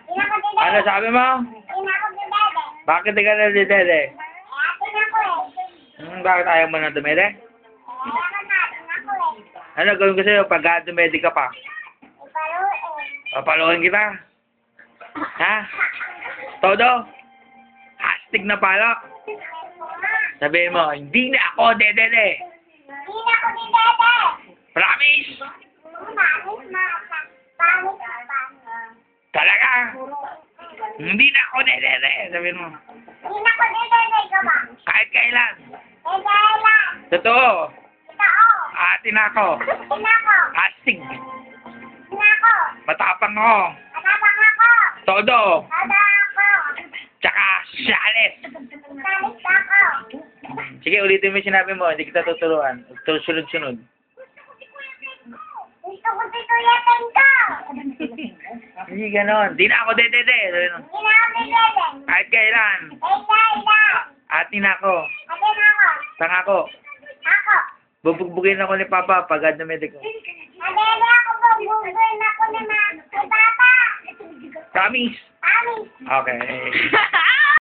Hindi na ako didede. Ano sabi mo? Hindi na ako didede. Bakit di ka na didede? Atin ako eh. Bakit ayaw mo na dumede? Kaya ka na, atin ako eh. Ano gawin ko sa'yo pag dumede ka pa? Ipaluin. Papaluin kita. Ha? Todo? Hastig na palo. Sabihin mo, hindi na ako dedede. Hindi na ako didede. Promise? Pangit na. Pangit na. Talaga? Hindi na ako dedede. Sabihin mo. Hindi na ako didede ka ba? Kahit kailan. Eh, dahil lang. Totoo. Totoo. Atin ako. Hindi na ako. Hastig. Hindi na ako. Matapang ako. Matapang ako. Todo. Tada ako. Tsaka shalit. Salit ako. Sige, ulitin mo yung sinabi mo. Hindi kita tuturuan. Sunod-sunod. Gusto ko tituyatin ko. Hindi ganon. Hindi na ako dedede. Sabihin mo. Hindi na ako didede. Kahit kailan. Eh, dahil lang. Atin ako. Atin ako. Tanga ko. Ako. Bubugbugin ako ni Papa pag dumede ko. Madede ako bubuguin ako ni Papa. Promise? Amin. Okay.